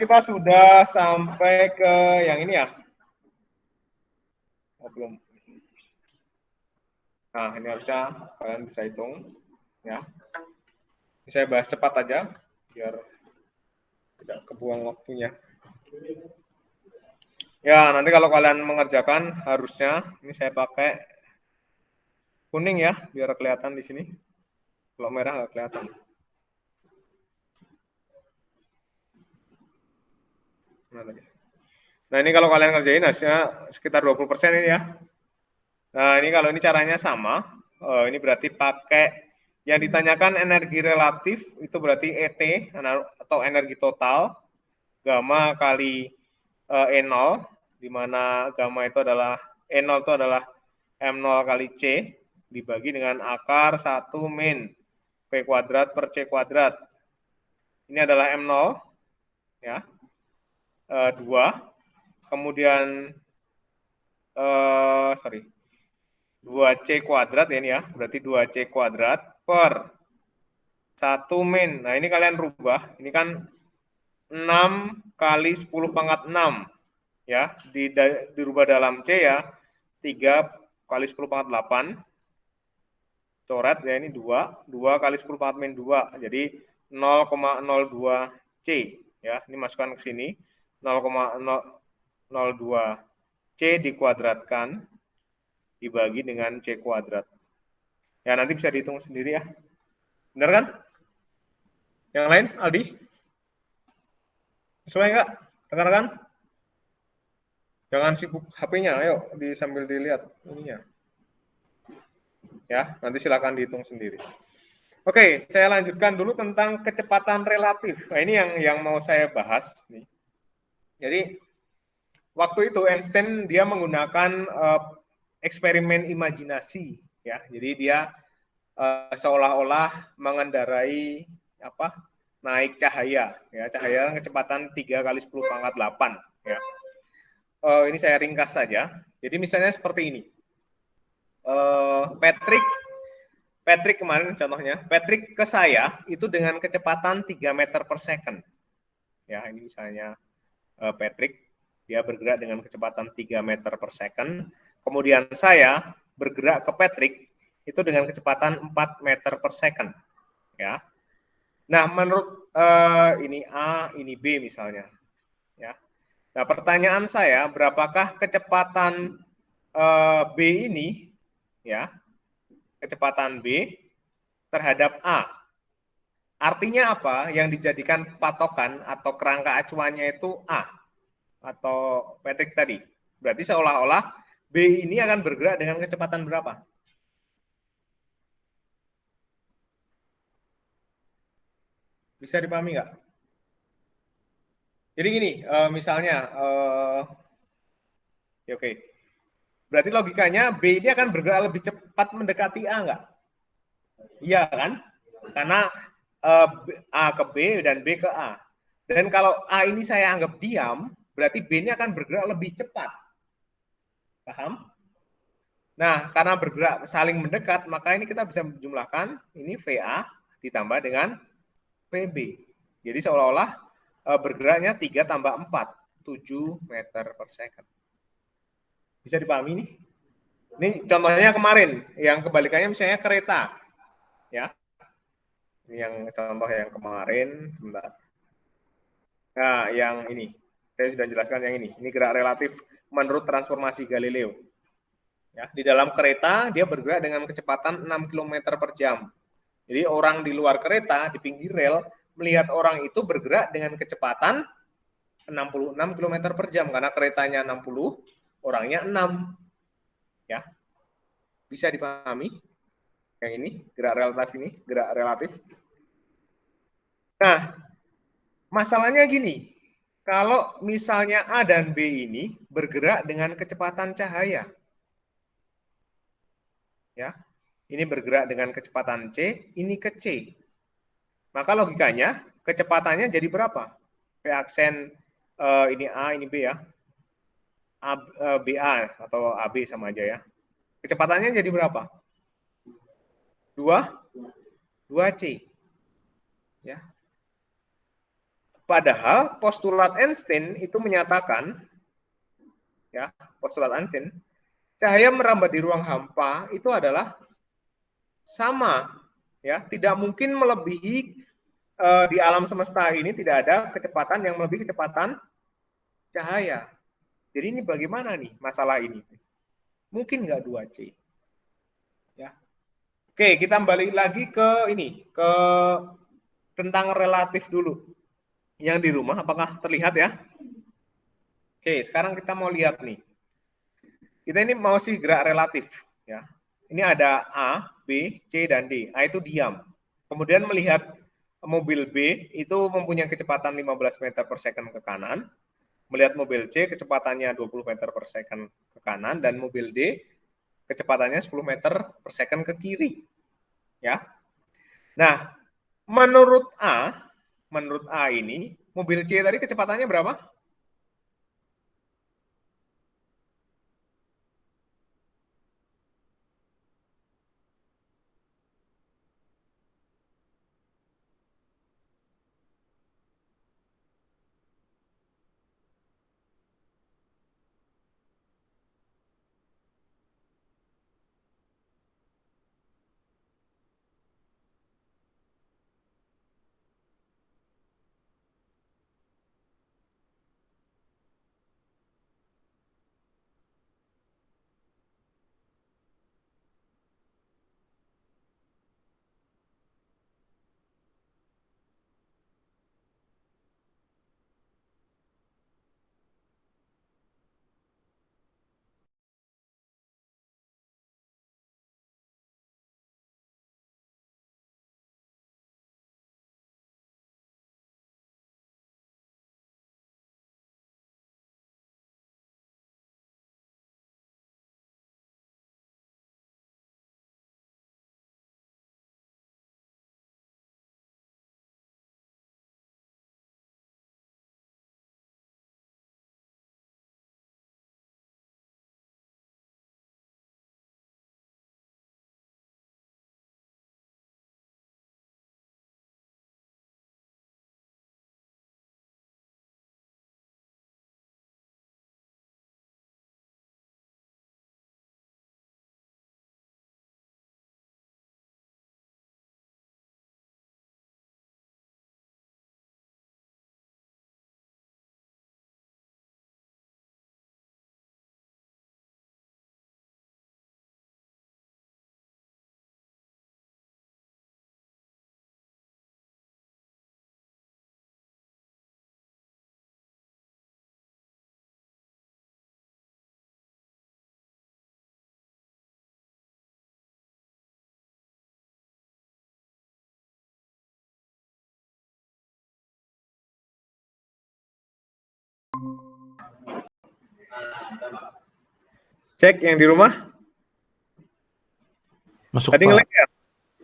kita sudah sampai ke yang ini ya. Oh, belum. Nah, ini harusnya kalian bisa hitung ya. Ini saya bahas cepat aja biar tidak kebuang waktunya. Ya, nanti kalau kalian mengerjakan harusnya ini saya pakai kuning ya, biar kelihatan di sini. Kalau merah nggak kelihatan. Nah, ini kalau kalian ngerjain hasilnya sekitar 20% ini ya. Nah, ini kalau ini caranya sama, ini berarti pakai yang ditanyakan energi relatif, itu berarti ET atau energi total, gamma kali E0, di mana gamma itu adalah E0 itu adalah M0 kali C, dibagi dengan akar 1 min P kuadrat per C kuadrat. Ini adalah M0, ya, 2, kemudian 2C kuadrat ya, ini ya, berarti 2C kuadrat per 1 min. Nah, ini kalian rubah, ini kan 6 kali 10 pangkat 6, ya, dirubah dalam C ya, 3 kali 10 pangkat 8, coret ya, ini 2 kali 10 pangkat min 2, jadi 0,02 C, ya, ini masukkan ke sini, 0,02 C dikuadratkan, dibagi dengan C kuadrat. Ya, nanti bisa dihitung sendiri ya. Benar kan? Yang lain, Aldi? Sesuai nggak? Rekan-rekan? Jangan sibuk HP-nya, ayo sambil dilihat ininya. Ya, nanti silakan dihitung sendiri. Oke, saya lanjutkan dulu tentang kecepatan relatif. Nah, ini yang mau saya bahas nih. Jadi waktu itu Einstein dia menggunakan eksperimen imajinasi, ya. Jadi dia seolah-olah mengendarai naik cahaya, ya, cahaya kecepatan 3 kali 10 pangkat 8, ya. Ini saya ringkas saja. Jadi misalnya seperti ini. Patrick kemarin contohnya, Patrick ke saya itu dengan kecepatan 3 meter per second. Ya, ini misalnya Patrick, dia bergerak dengan kecepatan 3 meter per second. Kemudian saya bergerak ke Patrick itu dengan kecepatan 4 meter per second. Ya. Nah, menurut ini A, ini B misalnya. Ya. Nah, pertanyaan saya, berapakah kecepatan B ini, ya, kecepatan B terhadap A? Artinya apa? Yang dijadikan patokan atau kerangka acuannya itu A atau Patrick tadi. Berarti seolah-olah B ini akan bergerak dengan kecepatan berapa? Bisa dipahami nggak? Jadi gini, misalnya, ya oke. Berarti logikanya B ini akan bergerak lebih cepat mendekati A nggak? Iya kan? Karena A ke B dan B ke A. Dan kalau A ini saya anggap diam, berarti B ini akan bergerak lebih cepat. Paham? Nah, karena bergerak saling mendekat, maka ini kita bisa menjumlahkan ini VA ditambah dengan VB. Jadi seolah-olah bergeraknya 3 tambah 4, 7 meter per second. Bisa dipahami nih? Ini contohnya kemarin, yang kebalikannya misalnya kereta. Ya, ini yang contoh yang kemarin, sebentar. Nah, yang ini, saya sudah jelaskan yang ini gerak relatif menurut transformasi Galileo. Ya, di dalam kereta dia bergerak dengan kecepatan 6 km per jam. Jadi orang di luar kereta, di pinggir rel, melihat orang itu bergerak dengan kecepatan 66 km per jam, karena keretanya 60, orangnya 6. Ya, bisa dipahami? Yang ini, gerak relatif ini, gerak relatif. Nah, masalahnya gini, kalau misalnya A dan B ini bergerak dengan kecepatan cahaya, ya, ini bergerak dengan kecepatan C, ini ke C. Maka logikanya kecepatannya jadi berapa? P aksen ini A, ini B ya. BA atau AB sama aja ya. Kecepatannya jadi berapa? 2C. Ya. Padahal postulat Einstein itu menyatakan, ya, postulat Einstein, cahaya merambat di ruang hampa itu adalah sama, ya, tidak mungkin melebihi di alam semesta ini tidak ada kecepatan yang melebihi kecepatan cahaya. Jadi ini bagaimana nih masalah ini? Mungkin nggak 2C? Ya. Oke, kita balik lagi ke ini, ke tentang relatif dulu. Yang di rumah, apakah terlihat ya? Oke, sekarang kita mau lihat nih. Kita ini mau sih gerak relatif, ya. Ini ada A, B, C, dan D. A itu diam. Kemudian melihat mobil B itu mempunyai kecepatan 15 meter per second ke kanan. Melihat mobil C kecepatannya 20 meter per second ke kanan. Dan mobil D kecepatannya 10 meter per second ke kiri. Ya. Nah, menurut A ini, mobil C tadi kecepatannya berapa? Cek yang di rumah. Masuk, Tadi Pak. nge-lag ya?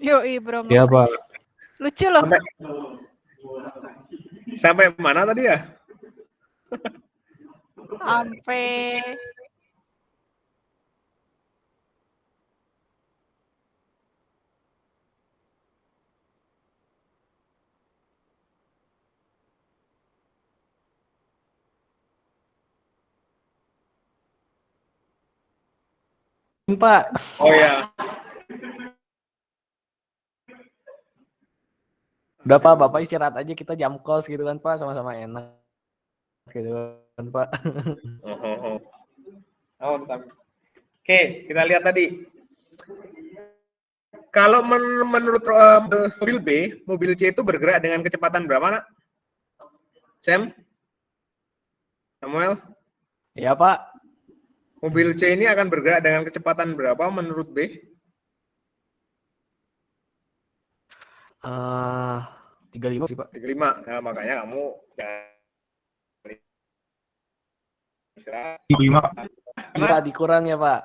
Yoi bro, Iya, Pak. nge-freeze. Lucu loh. Sampai mana tadi ya? Sampai Pak. Oh ya. Udah, Pak, Bapak istirahat aja, kita jam kos gitu kan, Pak, sama-sama enak. Gitu kan, Pak. Oke, kita lihat tadi. Kalau menurut mobil B, mobil C itu bergerak dengan kecepatan berapa, Nak? Sam? Samuel? Iya, Pak. Mobil C ini akan bergerak dengan kecepatan berapa menurut B? 35 sih, Pak. 35. Nah, makanya kamu istirahat. 35. Iya, Pak, dikurang ya, Pak.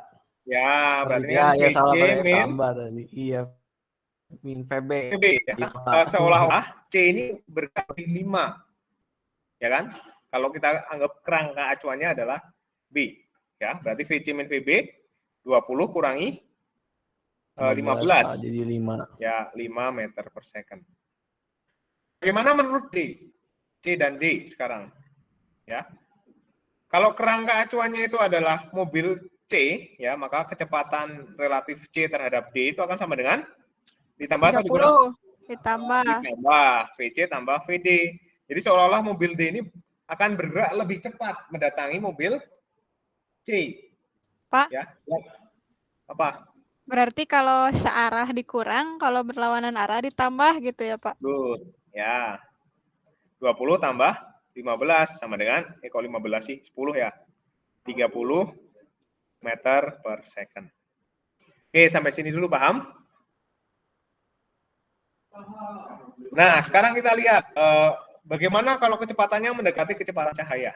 Ya, berarti Ya, kan ya salah VC saya min tambah tadi. Iya. Min VB. VB. Ya. Seolah-olah C ini bergerak di 5. Ya kan? Kalau kita anggap kerangka acuannya adalah B. Ya, berarti VC min VB 20 kurangi 15. Pak, jadi 5. Ya, 5 meter per second. Bagaimana menurut D? C dan D sekarang. Ya. Kalau kerangka acuannya itu adalah mobil C, ya, maka kecepatan relatif C terhadap D itu akan sama dengan ditambah atau dikurang? 30 ditambah. Ditambah VC tambah VD. Jadi seolah-olah mobil D ini akan bergerak lebih cepat mendatangi mobil C. Pak, Ya. Apa? berarti kalau searah dikurang, kalau berlawanan arah ditambah gitu ya, Pak? Good. Ya. 20 tambah 15 sama dengan, kok 15 sih? 10 ya. 30 meter per second. Oke, sampai sini dulu paham? Nah, sekarang kita lihat bagaimana kalau kecepatannya mendekati kecepatan cahaya.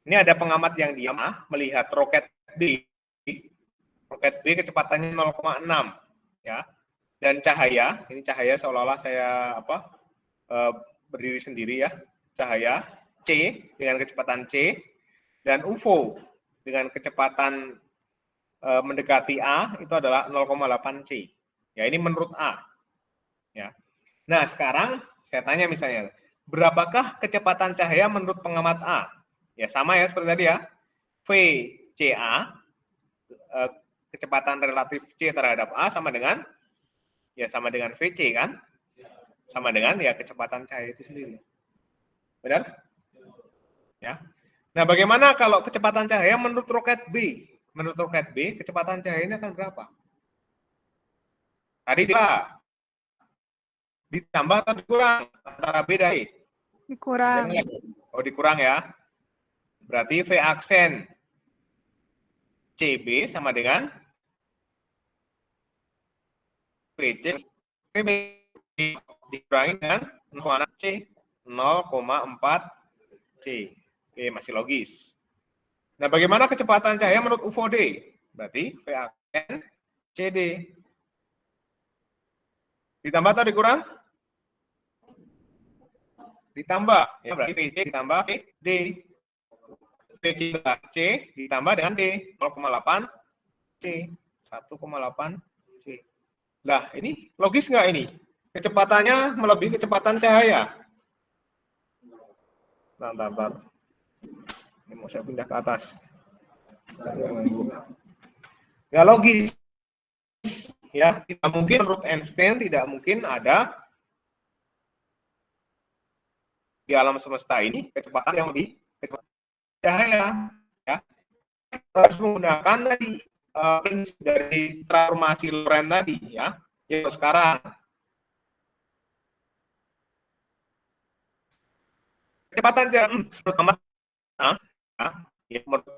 Ini ada pengamat yang diam melihat roket B. Roket B kecepatannya 0,6 ya. Dan cahaya, ini cahaya seolah-olah saya berdiri sendiri ya. Cahaya C dengan kecepatan C dan UFO dengan kecepatan mendekati A itu adalah 0,8 C. Ya, ini menurut A. Ya. Nah, sekarang saya tanya misalnya, berapakah kecepatan cahaya menurut pengamat A? Ya, sama ya seperti tadi ya. VCA kecepatan relatif C terhadap A sama dengan VC kan? Sama dengan ya kecepatan cahaya itu sendiri. Benar? Ya. Nah, bagaimana kalau kecepatan cahaya menurut roket B? Menurut roket B, kecepatan cahaya ini akan berapa? Tadi dia ditambah atau dikurang antara B dan E? Dikurang. Oh, dikurang ya. Berarti V aksen CB sama dengan VC VB dikurangi dengan 0,4 C. 0,4 C. Oke, masih logis. Nah, bagaimana kecepatan cahaya menurut UFO D? Berarti V aksen CD. Ditambah atau dikurang? Ditambah. Ya, berarti VC ditambah VD. VC C ditambah dengan D. 0,8 C. 1,8 C. Lah, ini logis nggak ini? Kecepatannya melebihi kecepatan cahaya. Bentar. Ini mau saya pindah ke atas. Ya logis. Ya, tidak mungkin menurut Einstein tidak mungkin ada di alam semesta ini kecepatan yang lebih kecepatan cahaya. Ya, harus menggunakan tadi prinsip dari transformasi Lorentz tadi ya. Ya sekarang kecepatan jam pertama ya menurut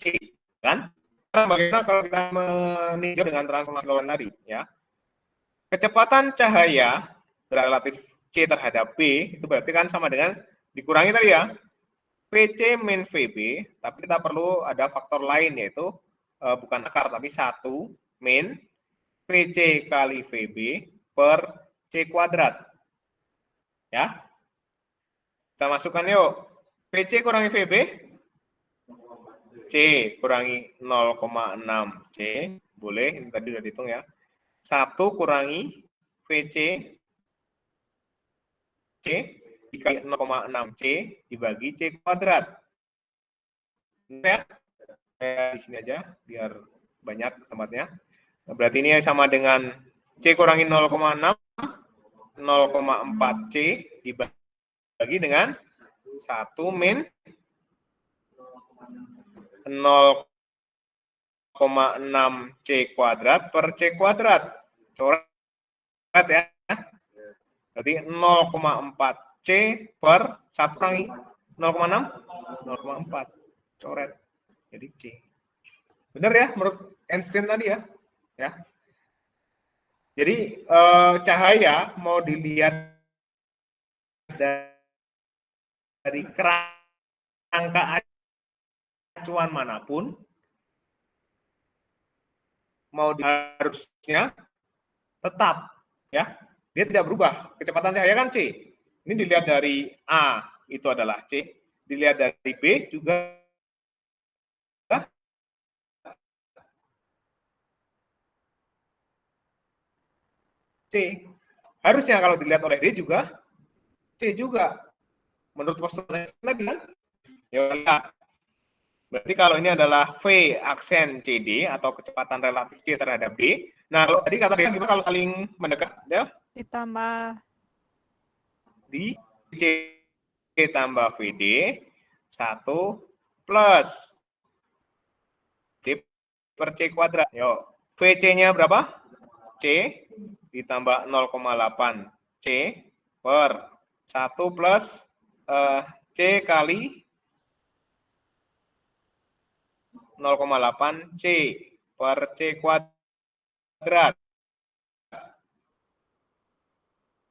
C kan. Nah, bagaimana kalau kita meninjau dengan transformasi Lorentz tadi ya? Kecepatan cahaya relatif C terhadap B itu berarti kan sama dengan dikurangi tadi ya VC min VB, tapi kita perlu ada faktor lain yaitu bukan akar tapi 1 min VC kali VB per C kuadrat. Ya. Kita masukkan yuk. VC kurangi VB. C kurangi 0,6 C. Boleh, ini tadi sudah dihitung ya. 1 kurangi VC C dikali 0,6 C dibagi C kuadrat. Ya. Saya di sini aja biar banyak tempatnya. Nah, berarti ini sama dengan C kurangi 0,6 0,4 C dibagi dengan 1 min 0,6 C kuadrat per C kuadrat. Coret ya. Berarti 0,4 C per 1 kurangi 0,6 0,4 coret. Jadi C. Benar ya menurut Einstein tadi ya? Ya. Jadi cahaya mau dilihat dari kerangka acuan manapun, mau harusnya tetap ya, dia tidak berubah. Kecepatan cahaya kan C. Ini dilihat dari A itu adalah C, dilihat dari B juga C. Harusnya kalau dilihat oleh D juga C juga. Menurut postulat tadi kan? Ya, lihat. Berarti kalau ini adalah V aksen CD atau kecepatan relatif C terhadap D. Nah, tadi kata dia gimana kalau saling mendekat? Ya? Ditambah. Di C tambah VD 1 plus D per C kuadrat. Yuk, VC-nya berapa? C ditambah 0,8 C per 1 plus C kali 0,8 C per C kuadrat.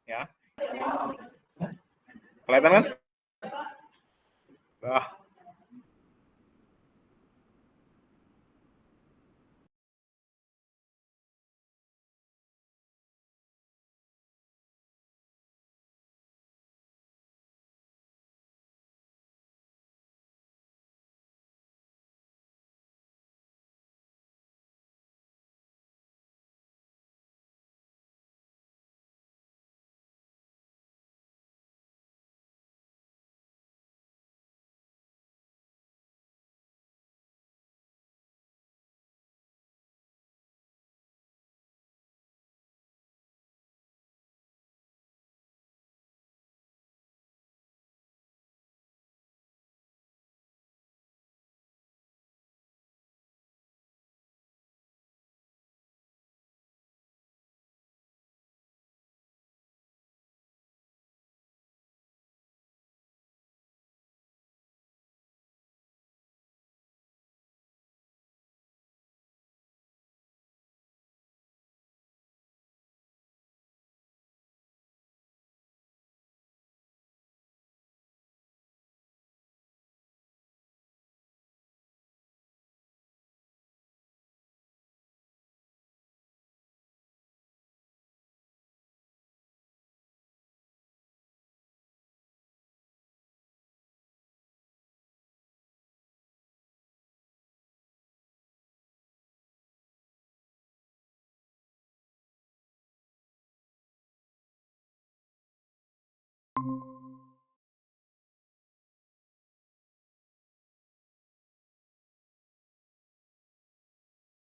Ya. Kelihatan kan? Bah.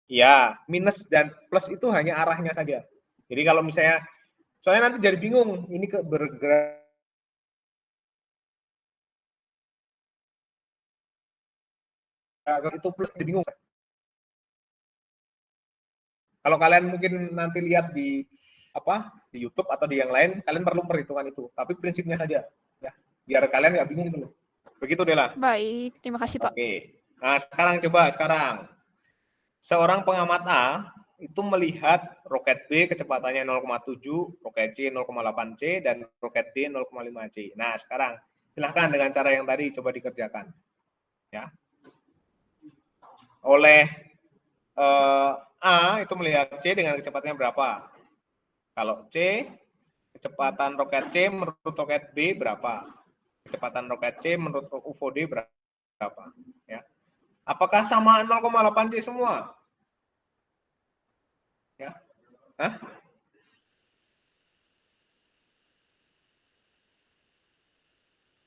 Ya, minus dan plus itu hanya arahnya saja. Jadi kalau misalnya, soalnya nanti jadi bingung, ini ke bergerak itu plus jadi bingung. Kalau kalian mungkin nanti lihat di di YouTube atau di yang lain, kalian perlu perhitungan itu. Tapi prinsipnya saja, ya, biar kalian nggak bingung dulu. Begitu Dela. Baik, terima kasih Pak. Oke. Nah sekarang seorang pengamat A itu melihat roket B kecepatannya 0,7, roket C 0,8 C, dan roket D 0,5 C. Nah sekarang silahkan dengan cara yang tadi coba dikerjakan. Ya. Oleh A itu melihat C dengan kecepatannya berapa? Kalau C, kecepatan roket C menurut roket B berapa? Kecepatan roket C menurut UFO D berapa? Ya. Apakah sama 0,8 C semua? Ya. Hah?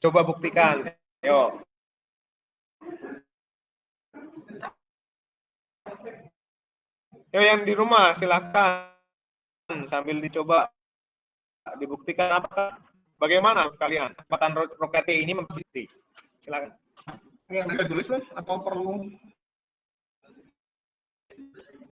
Coba buktikan. Yuk. Yuk yang di rumah silakan sambil dicoba dibuktikan apakah bagaimana kalian kecepatan roket ini memiliki. Silakan. Yang ada tulis atau perlu